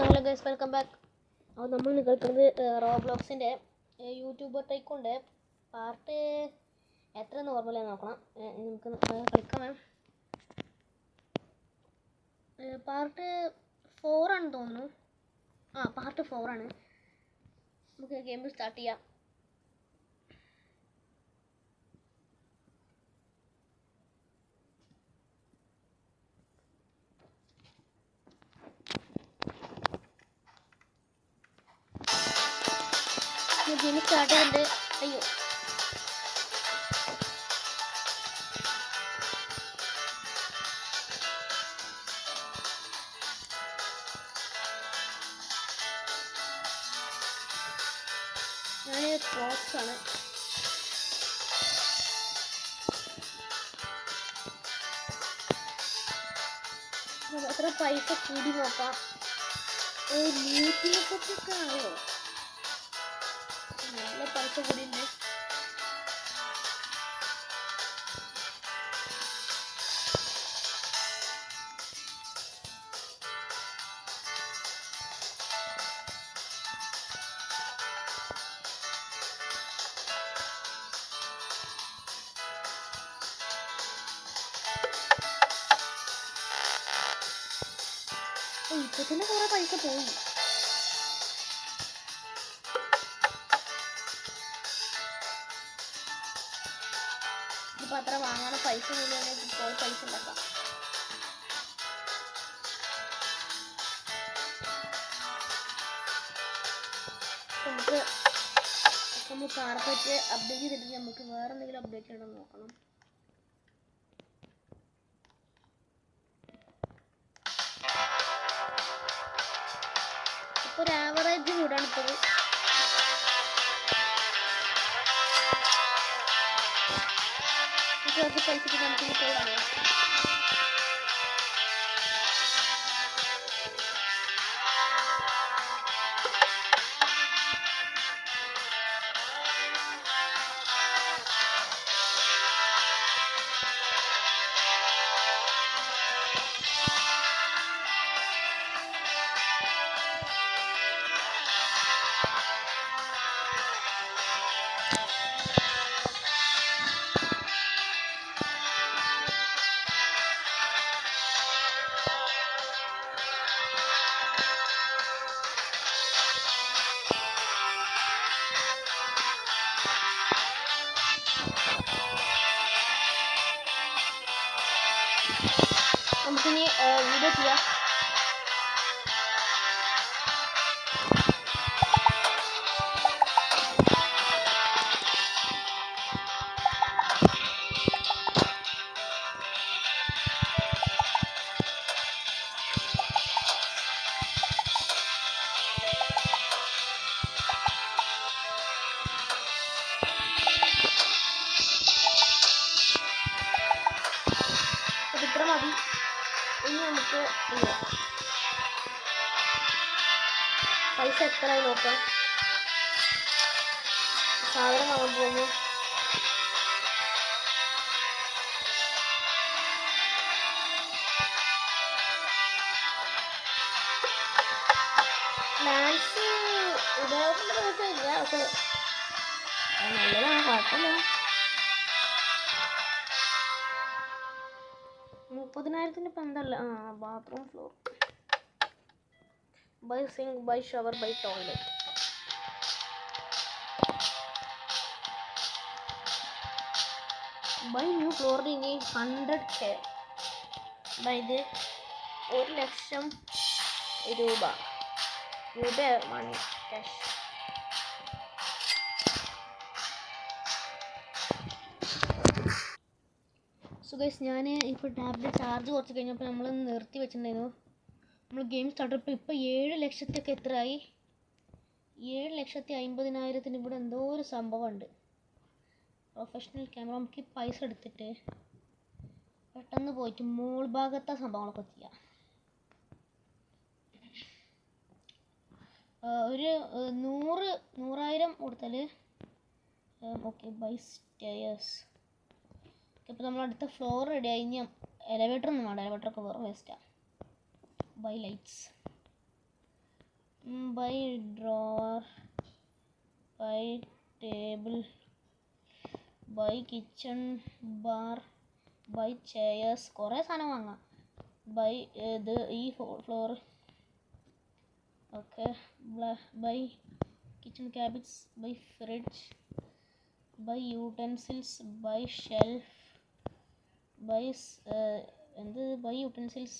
So hello guys, welcome back. അപ്പോൾ നമ്മൾ കളിക്കുന്നത് റോബ്ലോക്സിൻ്റെ യൂട്യൂബർ ടൈക്കുണ്ട്. പാർട്ട് എത്ര നോർമലായി നോക്കണം, നമുക്ക് കളിക്കാം. പാർട്ട് 4 ആണെന്ന് തോന്നുന്നു. പാർട്ട് 4 ആണ്. നമുക്ക് ഗെയിം സ്റ്റാർട്ട് ചെയ്യാം. ഗെയിം സ്റ്റാർട്ട് ചെയ്തിട്ട് അയ്യോ ഞാൻ ബോക്സ് ആണ്. എത്ര പൈസ കൂടി നോക്കാം. 130 ആയോ? നല്ല പൈസ കൂടിയുണ്ട്. ഇപ്പൊ തന്നെ കുറെ പൈസ പോയി. ഇപ്പൊ അത്ര വാങ്ങാൻ പൈസ പോയി പൈസ ഉണ്ടാക്കാം. നമ്മൾ കാർപ്പറ്റ് അപ്ഡേറ്റ് ചെയ്തിട്ട് നമുക്ക് വേറെ എന്തെങ്കിലും അപ്ഡേറ്റ് ചെയ്യണം നോക്കണം. ഒരു ആവറേജ് വീടാണ് ഇപ്പോൾ. കുറച്ച് പൈസക്ക് നമുക്ക് വീടാണ്. നമുക്കിനി വീഡിയോ ചെയ്യാം. ഇത്ര മതി. ഇനി നമുക്ക് പൈസ എത്രയായി നോക്കാം. സാധനം വാങ്ങാൻ പോകുന്നു. ഡാൻസ് ഉപയോഗത്തിൻ്റെ പൈസ ഇല്ല, പക്ഷെ നല്ലതാണ്, കുഴപ്പമില്ല. 30,000 ഇപ്പം എന്തല്ല. Bathroom floor, buy sink, buy shower, buy toilet. Buy new ഫ്ലോറിന് 100K. അതായത് 1,00,000 രൂപ മണി ക്യാഷ്. സോ ഗൈസ്, ഞാൻ ഇപ്പോൾ ടാബിൻ്റെ ചാർജ് കുറച്ച് കഴിഞ്ഞപ്പോൾ നമ്മൾ നിർത്തി വെച്ചിട്ടുണ്ടായിരുന്നു. നമ്മൾ ഗെയിം സ്റ്റാർട്ട് ഇപ്പോൾ 7,00,000 എത്രയായി? 7,50,000 ഇവിടെ എന്തോ ഒരു സംഭവമുണ്ട്. Professional camera. നമുക്ക് ഈ പൈസ എടുത്തിട്ട് പെട്ടെന്ന് പോയിട്ട് മോൾ ഭാഗത്തെ സംഭവങ്ങളൊക്കെ ചെയ്യാം. ഒരു 100,000 കൊടുത്താൽ ഓക്കെ. By stairs. ഇപ്പോൾ നമ്മൾ അടുത്ത ഫ്ലോർ റെഡിയായി. ഇനി എലവേറ്റർ ഒന്നും വേണ്ട, എലവേറ്ററൊക്കെ വെറും വേസ്റ്റാണ്. Buy lights. Buy drawer, buy table, buy kitchen bar, buy chairs. കുറേ സാധനം വാങ്ങാം. ബൈ ഇത് ഈ floor. Okay. Buy kitchen cabinets, buy fridge, buy utensils, buy shelf, buy buy utensils,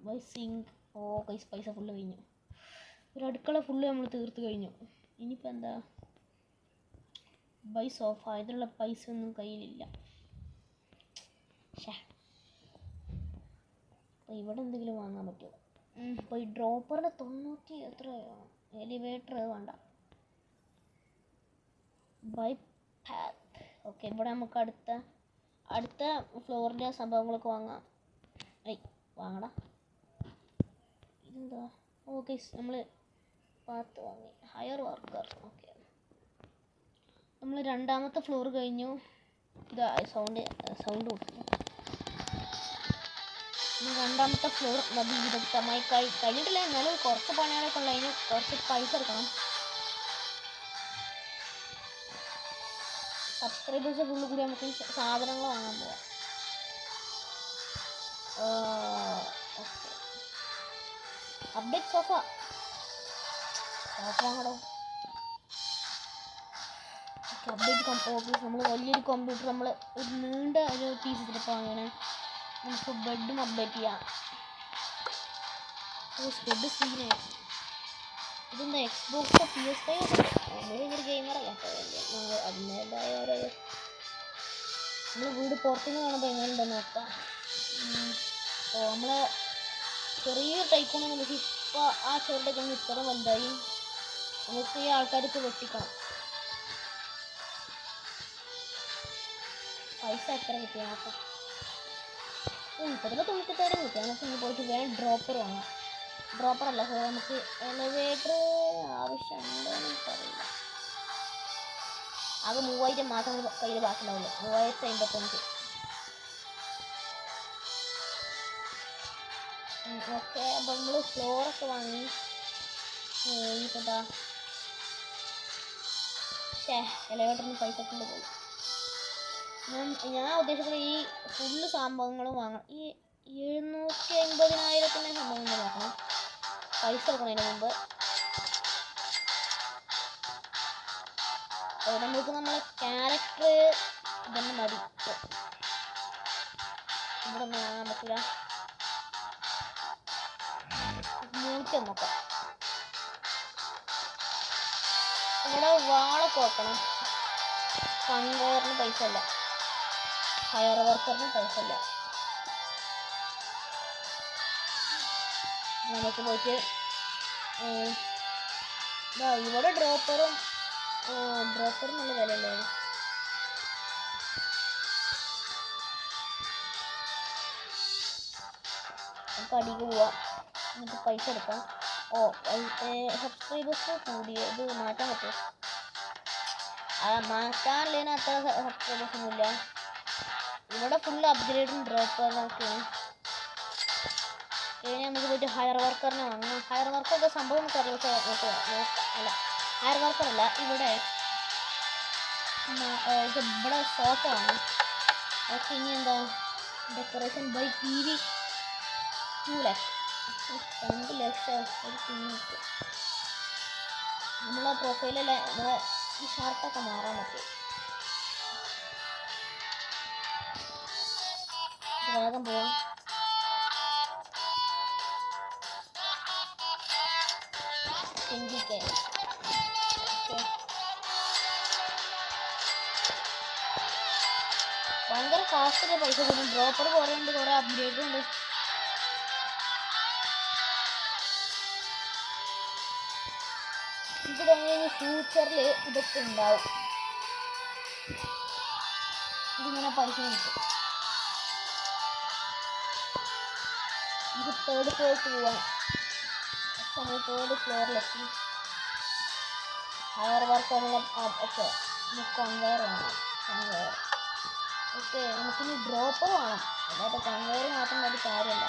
buy sink. Oh guys, പൈസ ഫുള്ള് കഴിഞ്ഞു. ഒരു അടുക്കള full നമ്മൾ തീർത്ത് കഴിഞ്ഞു. ഇനിയിപ്പോൾ എന്താ? Buy sofa. ഇതിനുള്ള പൈസ ഒന്നും കയ്യിലില്ല. അപ്പോൾ ഇവിടെ എന്തെങ്കിലും വാങ്ങാൻ പറ്റുമോ? ഇപ്പോൾ ഈ ഡ്രോപ്പറിന് 90 എത്രയോ? എലിവേറ്റർ വേണ്ട. By path. ഓക്കെ, ഇവിടെ നമുക്ക് അടുത്ത ഫ്ലോറിൻ്റെ സംഭവങ്ങളൊക്കെ വാങ്ങാം. വാങ്ങടാ. ഇതെന്താ? ഓക്കെ, നമ്മൾ പാത്ത് വാങ്ങി. Higher worker. ഓക്കെ, നമ്മൾ രണ്ടാമത്തെ ഫ്ലോർ കഴിഞ്ഞു. ഇത് സൗണ്ട് കൊടുത്തു. രണ്ടാമത്തെ ഫ്ലോർ വിദഗ്ധമായി കഴിഞ്ഞിട്ടില്ല. എന്നാലും കുറച്ച് പണികളൊക്കെ ഉള്ള. അതിന് കുറച്ച് പൈസ എടുക്കണം. സബ്സ്ക്രൈബേഴ്സ് ഫുള്ള് കൂടി നമുക്ക് സാധനങ്ങൾ വാങ്ങാൻ പോവാം. ഓക്കെ, അപ്ഡേറ്റ് സോഫ വാങ്ങടോ. Okay, update office. നമ്മൾ വലിയൊരു കമ്പ്യൂട്ടർ, നമ്മൾ ഒരു നീണ്ട ഒരു പീസ് എടുത്തിട്ട് അങ്ങനെ നമുക്ക് ബെഡും അപ്ഡേറ്റ് ചെയ്യാം. ബെഡ് സീനായി. ഇതെന്താ? എക്സ്ബോക്സ്, PS5 ഒക്കെ. ഒരു ഗെയിമറല്ല. അതിൻ്റെതായ ഓരോ നമ്മൾ വീട് പുറത്തുനിന്ന് കാണുമ്പോൾ എങ്ങനെയുണ്ടെന്ന് നോക്കാം. അപ്പോൾ നമ്മൾ ചെറിയൊരു ടൈക്കോണി നമുക്ക് ഇപ്പോൾ ആ ചെറിയ ടൈക്കോണി ഇത്ര വലുതായി. നമുക്ക് ഈ ആൾക്കാർക്ക് വെട്ടിക്കണം. പൈസ എത്ര കിട്ടിയാൽ നോക്കാം. 90 കിട്ടിയാൽ നമുക്ക് ഇനി പോയിട്ട് വേണം ഡ്രോപ്പർ വാങ്ങാം. ഡ്രോപ്പറല്ല, നമുക്ക് എലിവേറ്റർ ആവശ്യമുണ്ടോ എന്ന് എനിക്കറിയില്ല. ആകെ 3000 മാസം കയ്യിൽ ബാക്കിയുണ്ടാവില്ല. 3055. ഓക്കെ, അപ്പോൾ നമ്മൾ ഫ്ലോറൊക്കെ വാങ്ങി. ഇനിയിപ്പോൾ എലിവേറ്ററിന് പൈസ കൊണ്ട് പോയി. ഞാൻ ഉദ്ദേശിക്കുന്നത് ഈ ഫുള്ള് സംഭവങ്ങളും വാങ്ങണം. ഈ 750,000 സംഭവങ്ങൾ നോക്കണം. പൈസ എടുക്കുന്നതിന് മുമ്പ് നമ്മൾക്ക് നമ്മളെ ക്യാരക്ടർ ഇതൊന്നും മതി. ഇവിടെ ഒന്നും വാങ്ങാൻ പറ്റില്ല. 100 നോക്കാം. ഇവിടെ വാളൊക്കെ വെക്കണം. കൺവെയറിന് പൈസ ഇല്ല. ഹയർ വർക്കറിന് പൈസ ഇല്ല. നമുക്ക് പോയിട്ട് ഇവിടെ ഡ്രോപ്പറും നല്ല വിലയല്ലേ. നമുക്ക് അടിക്ക് പോവാം. എന്നിട്ട് പൈസ എടുക്കാം. സബ്സ്ക്രൈബേഴ്സ് കൂടിയത് മാറ്റാൻ പറ്റുമോ? മാറ്റാനില്ല. അത്ര സബ്സ്ക്രൈബേഴ്സ് ഒന്നുമില്ല. ഇവിടെ ഫുള്ള് അപ്ഗ്രേഡും ഡ്രോപ്പറിനൊക്കെയാണ്. ഇനി നമുക്ക് പോയിട്ട് ഹയർ വർക്കറിനെ വാങ്ങണം. ഹയർ വർക്കറിൻ്റെ സംഭവം നമുക്കറിയാം. അല്ല, ഹയർ വർക്കറല്ല. ഇവിടെ സോഫ ആണ്. ഓക്കെ, ഇനി എന്താ? ഡെക്കറേഷൻ ബൈ TV 2 ലക്ഷം. 2 ലക്ഷം ഒരു TV. നമ്മളെ പ്രൊഫൈലല്ലേ നമ്മളെ ഈ ഷർട്ടൊക്കെ മാറാൻ പറ്റും. വേഗം പോവാം. ഭയങ്കര ഫാസ്റ്റ് പൈസ കൂടും. ഡ്രോപ്പർ കുറേ ഉണ്ട്, കുറേ അപ്ഗ്രേഡും ഉണ്ട്. എനിക്ക് തോന്നുന്നു ഫ്യൂച്ചറിൽ ഇതൊക്കെ ഉണ്ടാവും. ഇതിങ്ങനെ പൈസ കിട്ടും. ഇത് തേർഡ് ഫ്ലോറിലേക്ക് പോവാം. നമ്മൾ തേർഡ് ഫ്ലോറിലെത്തി. ഹയർ വർക്കറുള്ള ഒക്കെ കൺവെയർ വേണം. കൺവെയർ ഓക്കെ, നമുക്കിനി ഡ്രോപ്പർ വേണം. അല്ലാതെ കൺവെയർ മാത്രം ഒരു കാര്യമല്ല.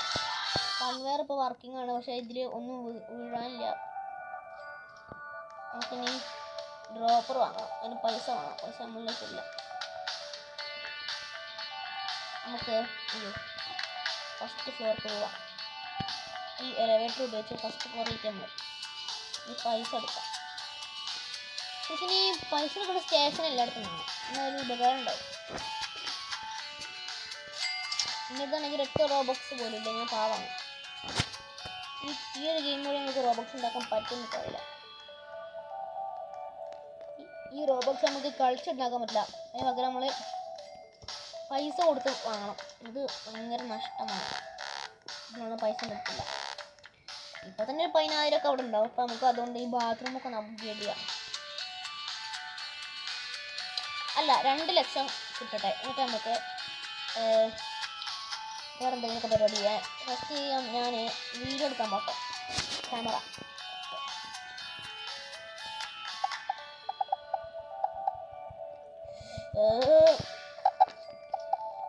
ഫൺവെയർ ഇപ്പോൾ വർക്കിംഗ് ആണ്, പക്ഷേ ഇതിൽ ഒന്നും വീഴാനില്ല. നമുക്കിനി ഡ്രോപ്പർ വാങ്ങണം, അതിന് പൈസ വേണം. പൈസ നമ്മളിലേക്കില്ല. നമുക്ക് ഫസ്റ്റ് ഫ്ലോർക്ക് പോവാം. ഈ എലവേറ്റർ ഉപയോഗിച്ച് ഫസ്റ്റ് ഫ്ലോറിലേക്ക് നമ്മൾ ഈ പൈസ എടുക്കാം. പക്ഷേ ഈ പൈസ എടുക്കുന്ന സ്റ്റേഷൻ എല്ലായിടത്തും വേണം, എന്നൊരു ഉപകാരം ഉണ്ടാവും. ഇന്നതാണെങ്കിൽ 8 റോബോക്സ് പോലും ഇല്ല, ഞാൻ പാവാണ്. ഈ ഒരു ഗെയിം വഴി നമുക്ക് റോബോക്സ് ഉണ്ടാക്കാൻ പറ്റുമെന്ന് പറയില്ല. ഈ റോബോക്സ് നമുക്ക് കളിച്ചുണ്ടാക്കാൻ പറ്റില്ല, അതിന് പകരം നമ്മൾ പൈസ കൊടുത്ത് വാങ്ങണം. ഇത് ഭയങ്കര നഷ്ടമാണ്. ഇതിനുള്ള പൈസ കിട്ടില്ല. ഇപ്പോൾ തന്നെ 10,000 ഒക്കെ അവിടെ ഉണ്ടാവും. അപ്പോൾ നമുക്ക് അതുകൊണ്ട് ഈ ബാത്റൂമൊക്കെ ഒന്ന് അപ്ഗ്രേഡ് ചെയ്യാം. അല്ല, 2 ലക്ഷം കിട്ടട്ടെ, എന്നിട്ട് നമുക്ക് വേറെ എന്തെങ്കിലുമൊക്കെ പരിപാടി ചെയ്യാൻ. ഫസ്റ്റ് ചെയ്യാം, ഞാൻ വീഡിയോ എടുക്കാൻ പോട്ടെ. ക്യാമറ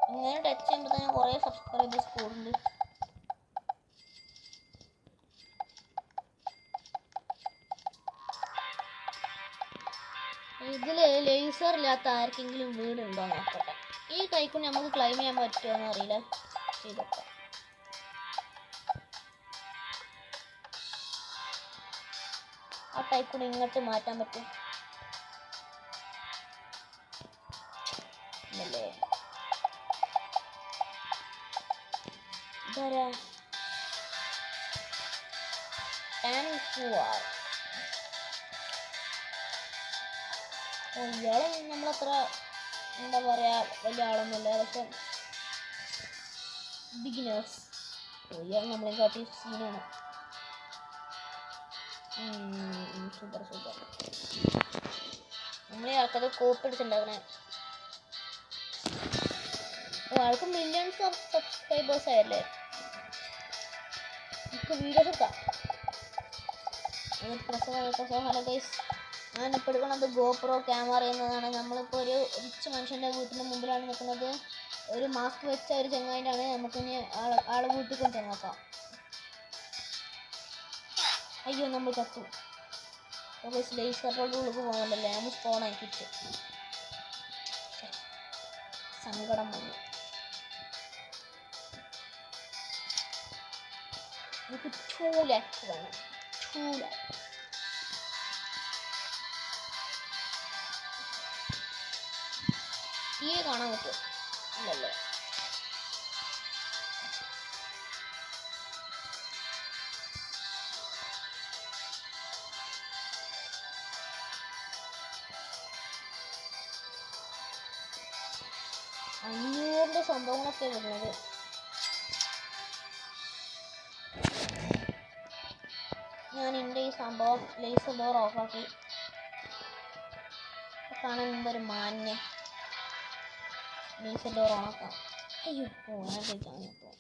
ഇങ്ങനെ ടച്ച് ചെയ്യുമ്പോൾ തന്നെ കുറേ സബ്സ്ക്രൈബേഴ്സ് കൂടുന്നുണ്ട്. ഇതിൽ ലേസർ ഇല്ലാത്ത ആർക്കെങ്കിലും വീടുണ്ടോ നോക്കട്ടെ. ഈ കൈക്കൊണ്ട് നമുക്ക് ക്ലൈം ചെയ്യാൻ പറ്റുമോ എന്ന് അറിയില്ല. ചെയ്തോട്ടെ. ആ ടൈപ്പ് കൂടെ ഇങ്ങോട്ട് മാറ്റാൻ പറ്റും അല്ലേ? ഇതാരാ? ഇയാള് നമ്മളത്ര എന്താ പറയാ വലിയ ആളൊന്നുമില്ല, പക്ഷെ ബിഗിനേഴ്സ്. ഇയാൾ നമ്മളെ കാട്ടി സീനാണ്. Super super. നമ്മളെ ആൾക്കത് കോപ്പി അടിച്ചുണ്ടാക്കണേ. ആൾക്ക് മില്യൺസ് ഓഫ് സബ്സ്ക്രൈബേഴ്സ് ആയല്ലേ. നമുക്ക് വീഡിയോസ് എടുക്കാം. ഹലോ ഗൈസ്, ഞാനിപ്പോൾ എടുക്കുന്നത് ഗോപ്രോ ക്യാമറ എന്നതാണ്. നമ്മളിപ്പോൾ ഒരു റിച്ച് മനുഷ്യൻ്റെ വീട്ടിൻ്റെ മുമ്പിലാണ് നിൽക്കുന്നത്. ഒരു മാസ്ക് വെച്ച ഒരു ചെങ്ങായിട്ടാണ്. നമുക്കിനി ആളെ വീട്ടിൽ കൊണ്ട് നോക്കാം. അയ്യോ, നമ്മൾ ചത്തു. ലേസറുടെ ഉള്ളിൽ പോകുന്നുണ്ടല്ലേ, നമ്മൾ സ്പോണാക്കിട്ട് സങ്കടം വന്നു. നമുക്ക് 2 lakhs വേണം. 2 lakhs. തീരെ കാണാൻ പറ്റുമോ? ഇല്ലല്ലേ. അഞ്ഞൂറിൻ്റെ സംഭവങ്ങളൊക്കെ വരുന്നത്. ഞാൻ എൻ്റെ ഈ സംഭവം ലേസർ ഡോർ ഓഫാക്കി. കാണാൻ എന്തൊരു മാന്യ. ലേസർ ഡോർ ഓണാക്കാം. അയ്യോ, ഓണാക്കിക്കാൻ കേട്ടോ.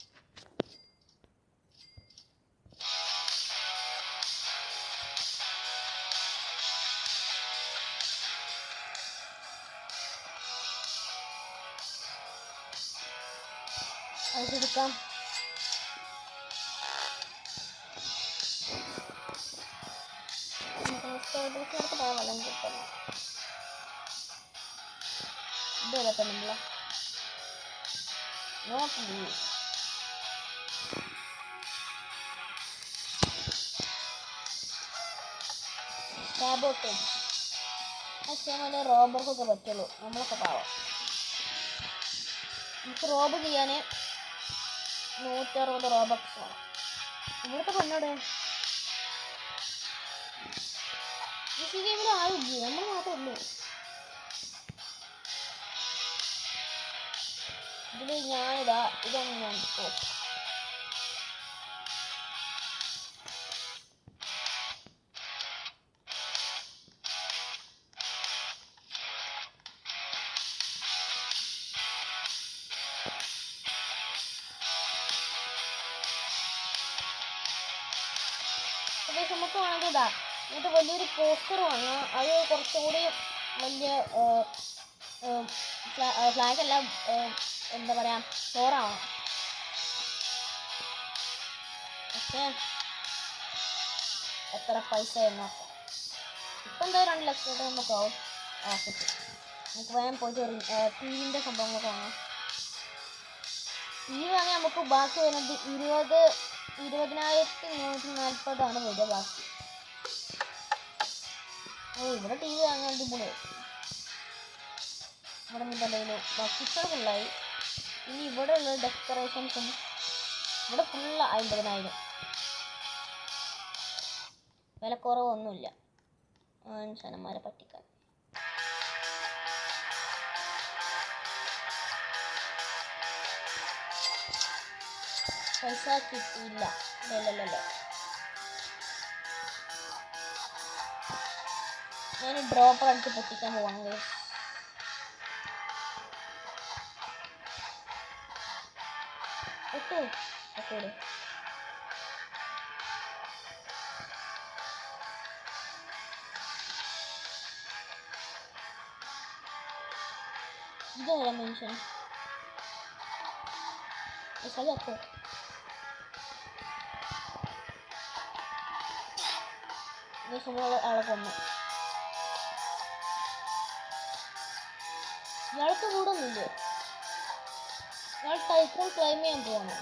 അതെടുക്കാം. വെള്ളം കിട്ടണം. ഇതല്ല നോക്കി സാബോട്ടേജ്. പക്ഷേ നല്ല റോബർക്കൊക്കെ പറ്റുള്ളൂ. നമ്മളൊക്കെ പാവം. നമുക്ക് റോബ് ചെയ്യാൻ 160 റോബക്സ് വേണം. ഇവിടുത്തെ പെണ്ണോടെ ഈ ഗെയിമിൽ ആളില്ല, നമ്മൾ മാത്രമേ ഉള്ളൂ. ഇതിൽ ഞാനിതാ ഇതാണ് ഞാൻ ഇപ്പോൾ നമുക്ക് വേണമെങ്കിൽ ഇതാ എന്നിട്ട് വലിയൊരു പോസ്റ്റർ വാങ്ങാം. അത് കുറച്ചുകൂടി വലിയ ഫ്ലാഗ് എല്ലാം എന്താ പറയുക ഫ്ലോറാവണം. പക്ഷേ എത്ര പൈസ എന്നൊക്കെ ഇപ്പം എന്താ 2 ലക്ഷത്തോടെ നമുക്ക് ആവും. കിട്ടും. നമുക്ക് വേഗം പോയിട്ട് ടിവിൻ്റെ സംഭവങ്ങളൊക്കെ വാങ്ങാം. ടി വി വാങ്ങിയാൽ നമുക്ക് ബാക്കി വരുന്നത് 20,340 വരിക ബാക്കി. ഇവിടെ ടി വി വാങ്ങാൻ അടിപൊളി. ഇവിടെ എന്തെങ്കിലും കിച്ചൺ ഫുള്ളായി. ഇനി ഇവിടെ ഉള്ള ഡെക്കറേഷൻസും ഇവിടെ ഫുള്ള് 50,000. വിലക്കുറവൊന്നുമില്ല മനുഷ്യന്മാരെ പറ്റിക്കാൻ. പൈസ കിട്ടിയില്ല. ഇല്ലല്ലോ. ഞാൻ ഡ്രോപ്പർ അടിച്ച് പൊട്ടിക്കാൻ പോവാണെങ്കിൽ ഇതാ മനുഷ്യൻ അപ്പോ ആളെ കൊന്നു. ഇയാൾക്ക് കൂടൊന്നുമില്ലേ? ഇയാൾ ടൈക്കൺ ക്ലൈം ചെയ്യാൻ പോവാണ്.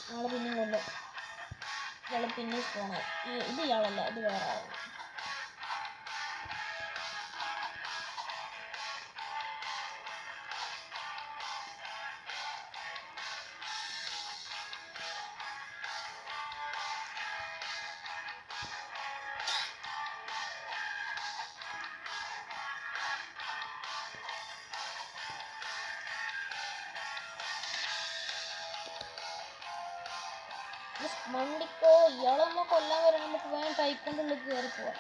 ഞങ്ങൾ പിന്നെയും കൊണ്ടു. ഇയാൾ പിന്നെ സ്പോണായി. ഇത് ഇയാളല്ല, ഇത് വേറെ ആളാണ്. മണ്ടിക്കോ, ഇയാളെ നമ്മൾ കൊല്ലാൻ വരാൻ നമുക്ക് വേഗം ടൈക്കൻ്റെ ഉള്ളിൽ കയറി പോവാം.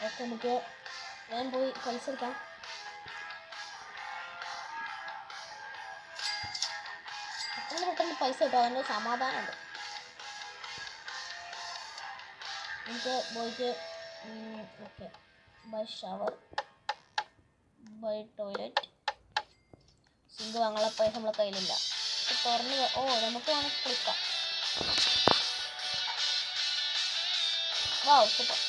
ഓക്കെ, നമുക്ക് വേഗം പോയി പൈസ എടുക്കാം. പെട്ടെന്ന് പൈസ കിട്ടും, അതിൻ്റെ സമാധാനമുണ്ട്. നമുക്ക് പോയിട്ട് okay buy shower, buy toilet, sink വാങ്ങാനുള്ള പൈസ നമ്മളെ കയ്യിലില്ല. തുറന്ന് നമുക്ക് വേണം കുളിക്കാം. Wow super.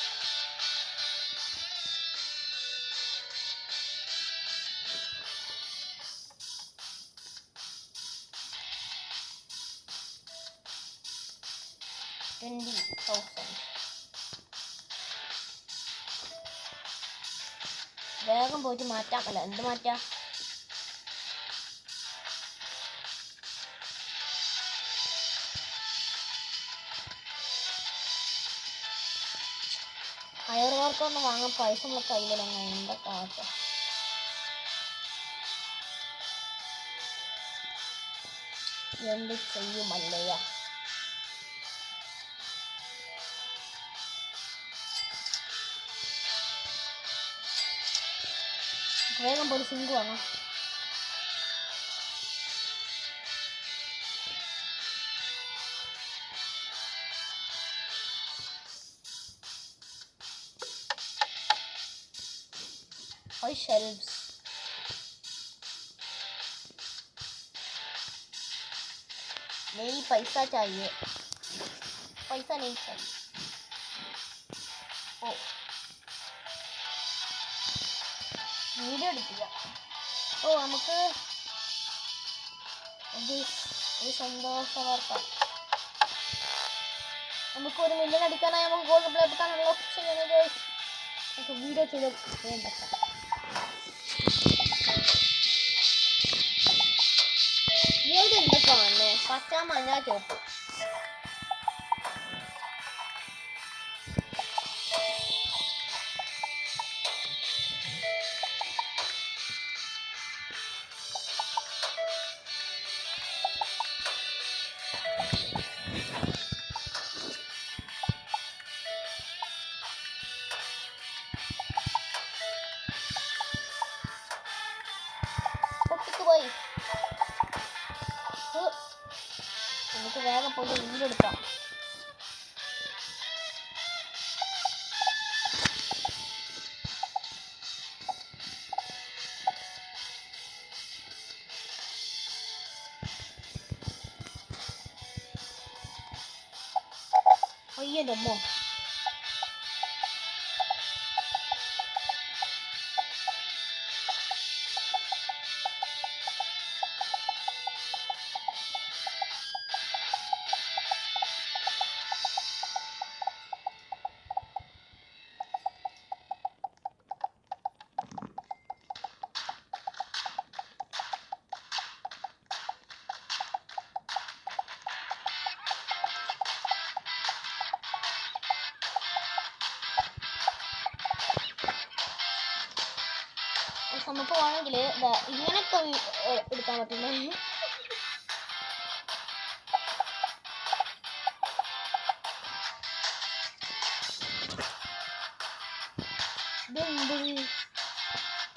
വേഗം പോയിട്ട് മാറ്റാം. അല്ല എന്ത് മാറ്റാം? ഹയർ വർക്കൊന്നും വാങ്ങാൻ പൈസ നമ്മളെ കയ്യിലല്ല. എന്താ കാട്ടെ? എന്ത് ചെയ്യുമല്ലയ്യ? വേഗം പോയി സിങ്ക് വാങ്ങാം. shelves. नहीं पैसा चाहिए, पैसा नहीं चाहिए. ओ വീഡിയോ എടുക്കുക. നമുക്ക് ഒരു സന്തോഷ വാർത്ത. നമുക്ക് 1 മില്യൺ അടിക്കാനായി നമുക്ക് ഗോൾഡ് പ്ലേ ബട്ടൺ ലോക്ക് ചെയ്യണം. നമുക്ക് വീഡിയോ ചെയ്ത് വേണ്ട. ഇവിടെ എന്താ കാണുന്നേ? പച്ച മഞ്ഞ ചുവപ്പ്. പോയി നമുക്ക് വേഗം പോയി വീടെടുക്കാം. അയ്യൻ്റെ അമ്മോ. നമുക്ക് വേണമെങ്കിൽ ഇങ്ങനത്തെ എടുക്കാൻ പറ്റില്ല.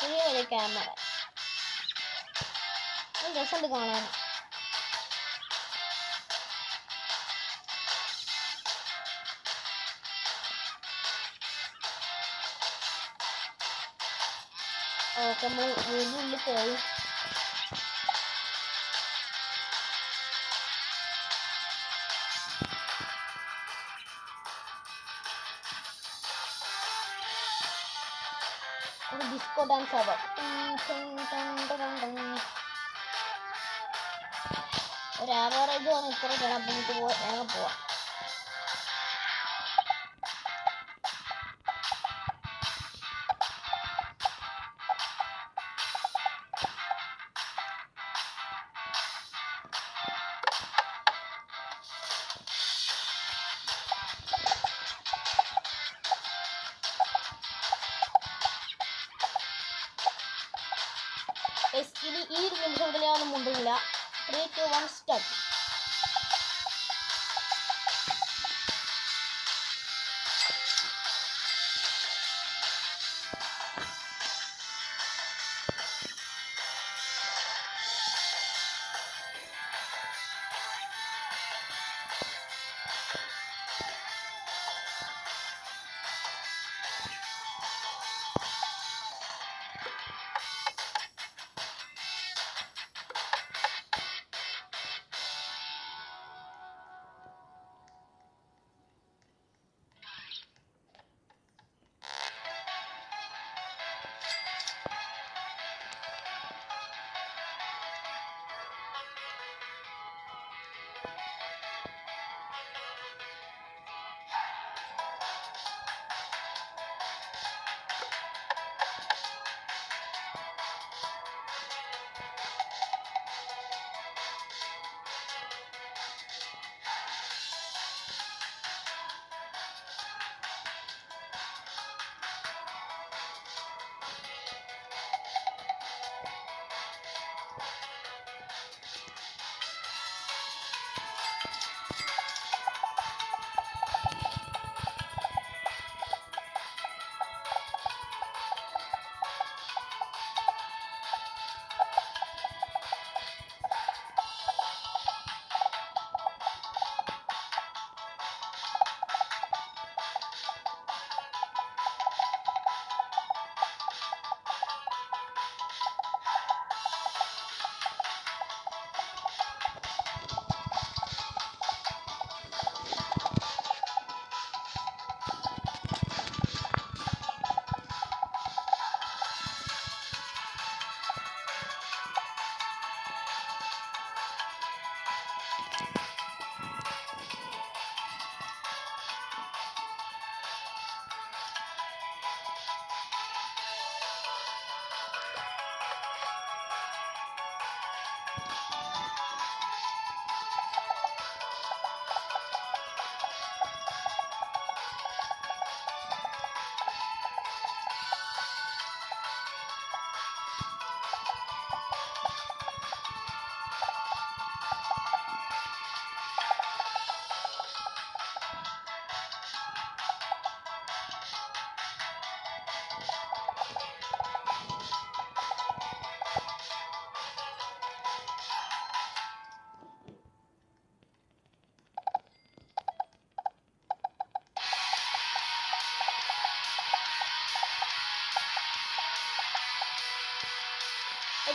ചെറിയ ക്യാമറ രസമുണ്ട് കാണാൻ. ഓക്കെ, നമ്മൾ വീടിനുള്ളിൽ പോയി. ഒരു ഡിസ്കോ ഡാൻസ് ആവാം. ഒരു ആവറേജ് ആണ് ഇത്ര കിടം. നമുക്ക് വേഗം പോവാം. ഇനി ഈ ഒരു നിമിഷത്തിൽ ഞാനൊന്നും മുണ്ടില്ല. 3, 2, 1 സ്റ്റാർട്ട്.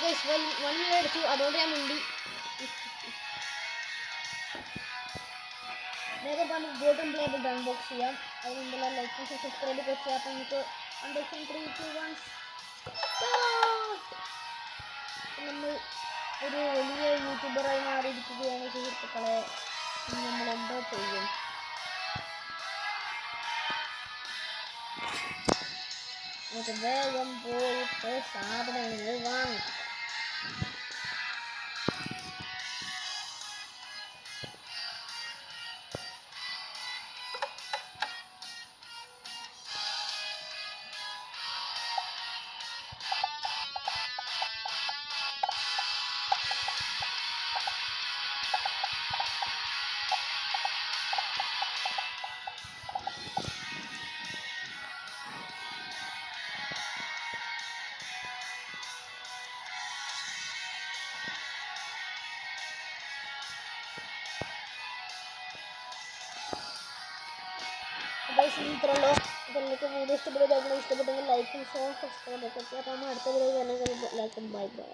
guys, one minute എടുത്തു, അതുകൊണ്ട് ഞാൻ മുണ്ടി. വേഗം നമുക്ക് ഗോൾഡൻ പ്ലേ ബട്ടൺ അൺബോക്സ് ചെയ്യാം. അതിന് മുമ്പെല്ലാം ലൈക്കും സബ്സ്ക്രൈബ് ഒക്കെ ചെയ്യാം. അപ്പം നമുക്ക് അൺബോക്സിങ് 3, 2, 1 നമ്മൾ ഒരു വലിയ യൂട്യൂബറായി മാറിയിരിക്കുകയാണ് സുഹൃത്തുക്കളെ. നമ്മൾ എന്താ ചെയ്യും? നമുക്ക് വേഗം പോയിട്ട് സാധനങ്ങൾ വാങ്ങിക്കാം. ഇത്രയുള്ളൂ. നിങ്ങൾക്ക് വീഡിയോ ഇഷ്ടപ്പെട്ടെങ്കിൽ ലൈക്കും ഷെയർ സബ്സ്ക്രൈബ് ഒക്കെ ചെയ്യാം. അപ്പോൾ നമ്മൾ അടുത്ത വീഡിയോ തന്നെ ലൈക്കും ബൈ ബൈ.